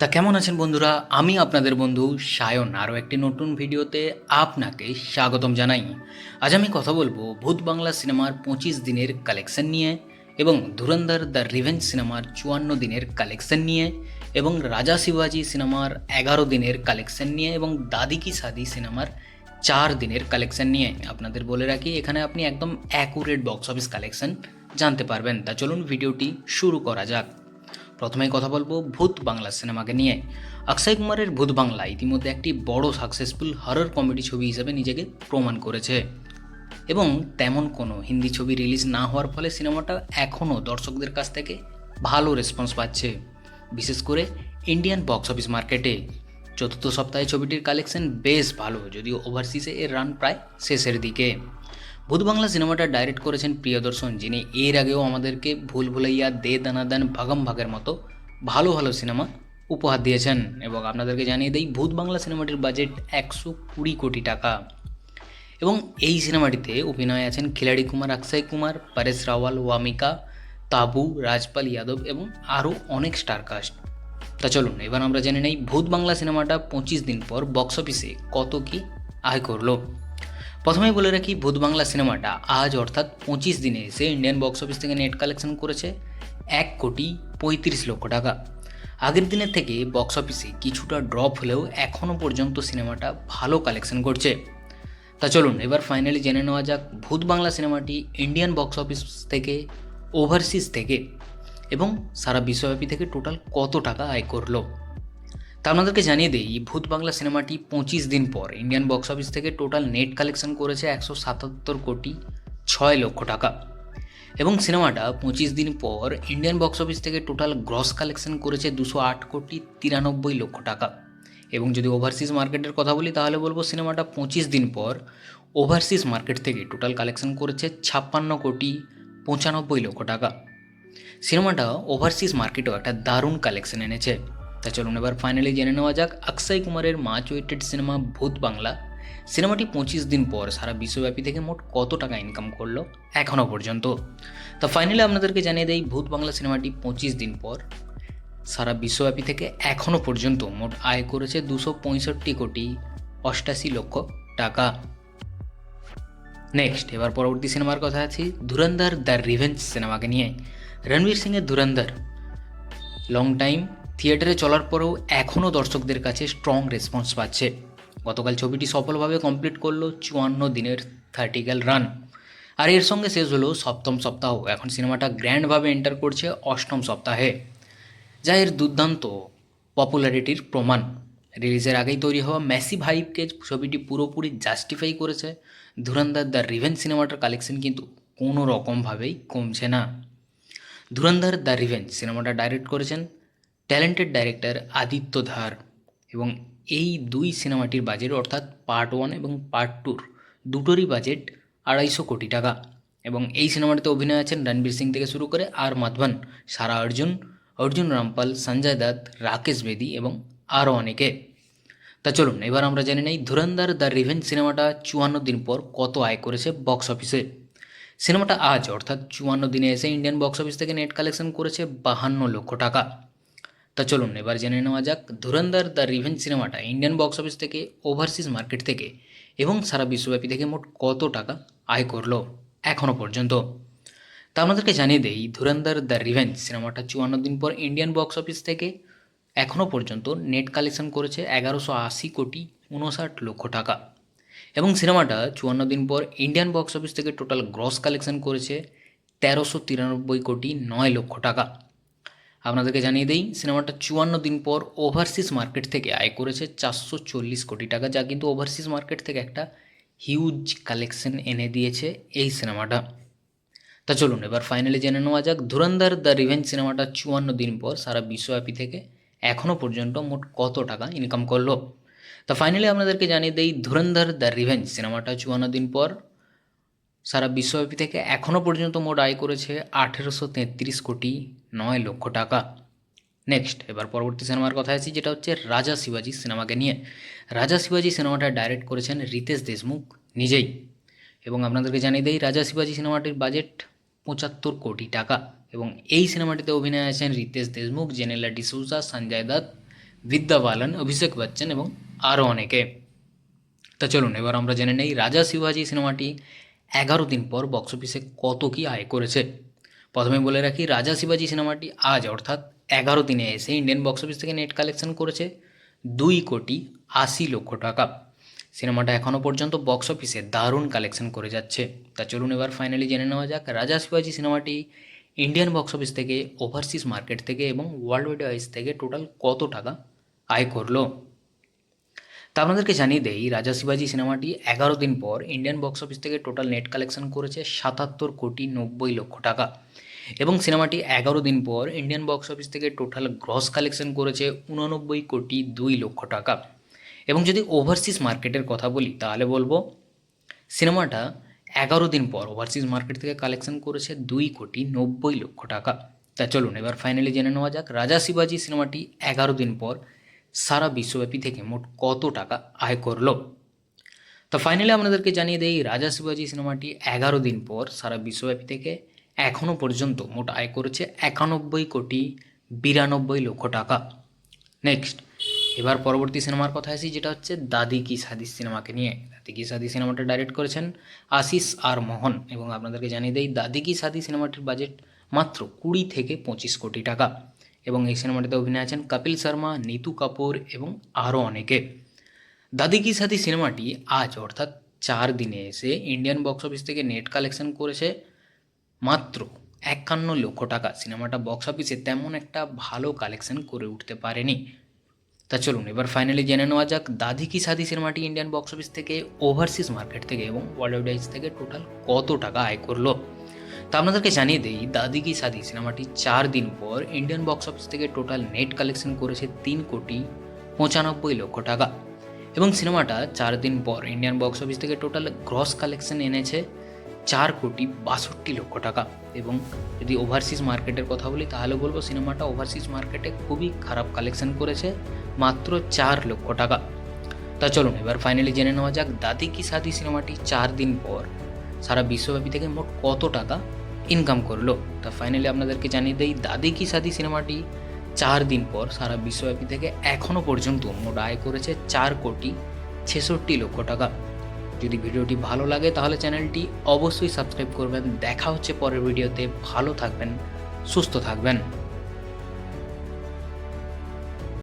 তা কেমন আছেন বন্ধুরা? আমি আপনাদের বন্ধু সায়ন আরও একটি নতুন ভিডিওতে আপনাকে স্বাগতম জানাই। আজ আমি কথা বলবো ভূত বাংলা সিনেমার 25 দিনের কালেকশন নিয়ে, এবং ধুরন্ধর দ্য রিভেঞ্জ সিনেমার 54 দিনের কালেকশন নিয়ে, এবং রাজা শিবাজি সিনেমার 11 দিনের কালেকশন নিয়ে, এবং দাদি কি শাদি সিনেমার 4 দিনের কালেকশন নিয়ে। আপনাদের বলে রাখি, এখানে আপনি একদম অ্যাকুরেট বক্স অফিস কালেকশন জানতে পারবেন। তা চলুন ভিডিওটি শুরু করা যাক। প্রথমেই কথা বলবো ভূত বাংলা সিনেমাকে নিয়ে। অক্ষয় কুমারের ভূত বাংলা ইতিমধ্যে একটি বড় সাকসেসফুল হরর কমেডি ছবি হিসেবে নিজেকে প্রমাণ করেছে, এবং তেমন কোনো হিন্দি ছবি রিলিজ না হওয়ার ফলে সিনেমাটা এখনও দর্শকদের কাছ থেকে ভালো রেসপন্স পাচ্ছে, বিশেষ করে ইন্ডিয়ান বক্স অফিস মার্কেটে। চতুর্থ সপ্তাহে ছবিটির কালেকশন বেশ ভালো, যদিও ওভারসিজে এর রান প্রায় শেষের দিকে। ভূত বাংলা সিনেমাটা ডাইরেক্ট করেছেন প্রিয়দর্শন, যিনি এর আগেও আমাদেরকে ভুল ভুলাইয়া, দে দানাদান, ভাগম ভাগের মতো ভালো ভালো সিনেমা উপহার দিয়েছেন। এবং আপনাদেরকে জানিয়ে দেই, ভূত বাংলা সিনেমাটির বাজেট 120 কোটি টাকা। এবং এই সিনেমাটিতে অভিনয়ে আছেন খিলাড়ি কুমার, অক্ষয় কুমার, পরেশ রাওয়াল, ওয়ামিকা, তাবু, রাজপাল যাদব এবং আরও অনেক স্টার কাস্ট। তা চলুন এবার আমরা জেনে নেই ভূত বাংলা সিনেমাটা 25 দিন পর বক্স অফিসে কত কি আয় করলো। প্রথমেই বলে রাখি, ভূত বাংলা সিনেমাটা আজ অর্থাৎ 25 দিনে এসে ইন্ডিয়ান বক্স অফিস থেকে নেট কালেকশন করেছে 1,35,00,000 টাকা। আগের দিনের থেকে বক্স অফিসে কিছুটা ড্রপ হলেও এখনও পর্যন্ত সিনেমাটা ভালো কালেকশন করছে। তা চলুন এবার ফাইনালি জেনে নেওয়া যাক ভূত বাংলা সিনেমাটি ইন্ডিয়ান বক্স অফিস থেকে, ওভারসিজ থেকে এবং সারা বিশ্বব্যাপী থেকে টোটাল কত টাকা আয় করলো। তা আপনাদেরকে জানিয়ে দিই, ভূত বাংলা সিনেমাটি 25 দিন পর ইন্ডিয়ান বক্স অফিস থেকে টোটাল নেট কালেকশন করেছে 177,06,00,000 টাকা, এবং সিনেমাটা 25 দিন পর ইন্ডিয়ান বক্স অফিস থেকে টোটাল গ্রস কালেকশন করেছে 208,93,00,000 টাকা। এবং যদি ওভারসিজ মার্কেটের কথা বলি তাহলে বলবো সিনেমাটা 25 দিন পর ওভারসিজ মার্কেট থেকে টোটাল কালেকশন করেছে 56,95,00,000 টাকা। সিনেমাটা ওভারসিজ মার্কেটেও একটা দারুণ কালেকশন এনেছে। তা চলুন এবার ফাইনালি জেনে নেওয়া যাক অক্ষয় কুমারের মাচ ওয়েটেড সিনেমা ভূত বাংলা সিনেমাটি 25 দিন পর সারা বিশ্বব্যাপী থেকে মোট কত টাকা ইনকাম করলো এখনও পর্যন্ত। তা ফাইনালি আপনাদেরকে জানিয়ে দেই, ভূত বাংলা সিনেমাটি 25 দিন পর সারা বিশ্বব্যাপী থেকে এখনও পর্যন্ত মোট আয় করেছে 265,88,00,000 টাকা। নেক্সট এবার পরবর্তী সিনেমার কথা আছি ধুরন্ধর দ্য রিভেঞ্জ সিনেমাকে নিয়ে। রণবীর সিংয়ের ধুরন্ধর লং টাইম থিয়েটারে চলার পরেও এখনও দর্শকদের কাছে স্ট্রং রেসপন্স পাচ্ছে। গতকাল ছবিটি সফলভাবে কমপ্লিট করলো 54 দিনের থার্টিক্যাল রান, আর এর সঙ্গে শেষ হলো সপ্তম সপ্তাহ। এখন সিনেমাটা গ্র্যান্ডভাবে এন্টার করছে অষ্টম সপ্তাহে, যা এর দুর্দান্ত পপুলারিটির প্রমাণ। রিলিজের আগেই তৈরি হওয়া ম্যাসিভ হাইপকে ছবিটি পুরোপুরি জাস্টিফাই করেছে। ধুরন্ধর দ্য রিভেঞ্জ সিনেমাটার কালেকশন কিন্তু কোনো রকমভাবেই কমছে না। ধুরন্ধর দ্য রিভেঞ্জ সিনেমাটা ডাইরেক্ট করেছেন ট্যালেন্টেড ডাইরেক্টর আদিত্য ধার, এবং এই দুই সিনেমাটির বাজেট অর্থাৎ পার্ট 1 এবং পার্ট 2 দুটোরই বাজেট 250 কোটি টাকা। এবং এই সিনেমাটিতে অভিনয় আছেন রণবীর সিং থেকে শুরু করে আর মাধবন, সারা অর্জুন, অর্জুন রামপাল, সঞ্জয় দত্ত, রাকেশ বেদি এবং আরও অনেকে। তা চলুন এবার আমরা জেনে নেই ধুরন্ধর দ্য রিভেঞ্জ সিনেমাটা 54 দিন পর কত আয় করেছে বক্স অফিসে। সিনেমাটা আজ অর্থাৎ 54 দিনে এসে ইন্ডিয়ান বক্স অফিস থেকে নেট কালেকশন করেছে 52 লক্ষ টাকা। তা চলুন এবার জেনে নেওয়া যাক ধুরন্ধর দ্য রিভেঞ্জ সিনেমাটা ইন্ডিয়ান বক্স অফিস থেকে, ওভারসিজ মার্কেট থেকে এবং সারা বিশ্বব্যাপী থেকে মোট কত টাকা আয় করলো এখনও পর্যন্ত। তা আপনাদেরকে জানিয়ে দেই, ধুরন্ধর দ্য রিভেঞ্জ সিনেমাটা 54 দিন পর ইন্ডিয়ান বক্স অফিস থেকে এখনও পর্যন্ত নেট কালেকশন করেছে 1180,59,00,000 টাকা, এবং সিনেমাটা 54 দিন পর ইন্ডিয়ান বক্স অফিস থেকে টোটাল গ্রস কালেকশন করেছে 1393,09,00,000 টাকা। আপনাদেরকে জানিয়ে দিই, সিনেমাটা 54 দিন পর ওভারসিজ মার্কেট থেকে আয় করেছে 440 কোটি টাকা, যা কিন্তু ওভারসিজ মার্কেট থেকে একটা হিউজ কালেকশন এনে দিয়েছে এই সিনেমাটা। তা চলুন এবার ফাইনালি জেনে নেওয়া যাক ধুরন্ধর দ্য রিভেঞ্জ সিনেমাটা 54 দিন পর সারা বিশ্বব্যাপী থেকে এখনও পর্যন্ত মোট কত টাকা ইনকাম করলো। তা ফাইনালি আপনাদেরকে জানিয়ে দেই, ধুরন্ধর দ্য রিভেঞ্জ সিনেমাটা 54 দিন পর সারা বিশ্বব্যাপী থেকে এখনও পর্যন্ত মোট আয় করেছে 1833,09,00,000 টাকা। নেক্সট এবার পরবর্তী সিনেমার কথা আছি, যেটা হচ্ছে রাজা শিবাজি সিনেমাকে নিয়ে। রাজা শিবাজি সিনেমাটা ডাইরেক্ট করেছেন রিতেশ দেশমুখ নিজেই, এবং আপনাদেরকে জানিয়ে দেই রাজা শিবাজি সিনেমাটির বাজেট 75 কোটি টাকা। এবং এই সিনেমাটিতে অভিনয় আছেন রিতেশ দেশমুখ, জেনেলা ডিসুজা, সঞ্জয় দত্ত, বিদ্যা বালান, অভিষেক বচ্চন এবং আরও অনেকে। তা চলুন এবার আমরা জেনে নেই রাজা শিবাজি সিনেমাটি 11 দিন পর বক্স অফিসে কত কী আয় করেছে। প্রথমে বলে রাখি, রাজা শিবাজি সিনেমাটি আজ অর্থাৎ 11 দিনে এসে ইন্ডিয়ান বক্স অফিস থেকে নেট কালেকশন করেছে 2,80,00,000 টাকা। সিনেমাটা এখনও পর্যন্ত বক্স অফিসে দারুণ কালেকশন করে যাচ্ছে। তা চলুন এবার ফাইনালি জেনে নেওয়া যাক রাজা শিবাজি সিনেমাটি ইন্ডিয়ান বক্স অফিস থেকে, ওভারসিজ মার্কেট থেকে এবং ওয়ার্ল্ড ওয়াইড ওয়াইজ থেকে টোটাল কত টাকা আয় করলো। তা আপনাদেরকে জানিয়ে দেই, রাজা শিবাজি সিনেমাটি 11 দিন পর ইন্ডিয়ান বক্স অফিস থেকে টোটাল নেট কালেকশন করেছে 77,90,00,000 টাকা এবং সিনেমাটি 11 দিন পর ইন্ডিয়ান বক্স অফিস থেকে টোটাল গ্রস কালেকশন করেছে 89,02,00,000 টাকা। এবং যদি ওভারসিজ মার্কেটের কথা বলি তাহলে বলবো সিনেমাটা 11 দিন পর ওভারসিজ মার্কেট থেকে কালেকশন করেছে 2,90,00,000 টাকা। তা চলুন এবার ফাইনালি জেনে নেওয়া যাক রাজা শিবাজি সিনেমাটি 11 দিন পর সারা বিশ্বব্যাপী থেকে মোট কত টাকা আয় করলো। তো ফাইনালি আপনাদেরকে জানিয়ে দেই রাজা শিবাজি সিনেমাটি 11 দিন পর সারা বিশ্বব্যাপী থেকে এখনও পর্যন্ত মোট আয় করেছে 91,92,00,000 টাকা। নেক্সট এবার পরবর্তী সিনেমার কথা আসি, যেটা হচ্ছে দাদি কি শাদি সিনেমাকে নিয়ে। দাদি কি শাদি সিনেমাটা ডাইরেক্ট করেছেন আশিস আর মোহন এবং আপনাদেরকে জানিয়ে দেই দাদি কি শাদি সিনেমাটির বাজেট মাত্র 20 থেকে 25 কোটি টাকা এবং এই সিনেমাটিতে অভিনয় আছেন কপিল শর্মা, নিতু কাপুর এবং আরও অনেকে। দাদি কি শাদি সিনেমাটি আজ অর্থাৎ 4 দিনে এসে ইন্ডিয়ান বক্স অফিস থেকে নেট কালেকশন করেছে মাত্র 51,00,000 টাকা। সিনেমাটা বক্স অফিসে তেমন একটা ভালো কালেকশন করে উঠতে পারেনি। তা চলুন এবার ফাইনালি জেনে নেওয়া যাক দাদি কি শাদি সিনেমাটি ইন্ডিয়ান বক্স অফিস থেকে, ওভারসিজ মার্কেট থেকে এবং ওয়ার্ল্ড ওয়াইড থেকে টোটাল কত টাকা আয় করলো। তা আপনাদেরকে জানিয়ে দেই দাদি কি শাদি সিনেমাটি 4 দিন পর ইন্ডিয়ান বক্স অফিস থেকে টোটাল নেট কালেকশন করেছে 3,95,00,000 টাকা এবং সিনেমাটা 4 দিন পর ইন্ডিয়ান বক্স অফিস থেকে টোটাল গ্রস কালেকশন এনেছে 4,62,00,000 টাকা। এবং যদি ওভারসিজ মার্কেটের কথা বলি তাহলে বলবো সিনেমাটা ওভারসিজ মার্কেটে খুবই খারাপ কালেকশন করেছে, মাত্র 4,00,000 টাকা। তা চলুন এবার ফাইনালি জেনে নেওয়া যাক দাদি কি শাদি সিনেমাটি 4 দিন পর সারা বিশ্বব্যাপী থেকে মোট কত টাকা ইনকাম করলো। তা ফাইনালি আপনাদেরকে জানিয়ে দেই দাদি কি শাদি সিনেমাটি 4 দিন পর সারা বিশ্বব্যাপী থেকে এখনও পর্যন্ত মোট আয় করেছে 4,66,00,000 টাকা। যদি ভিডিওটি ভালো লাগে তাহলে চ্যানেলটি অবশ্যই সাবস্ক্রাইব করবেন। দেখা হচ্ছে পরের ভিডিওতে। ভালো থাকবেন, সুস্থ থাকবেন।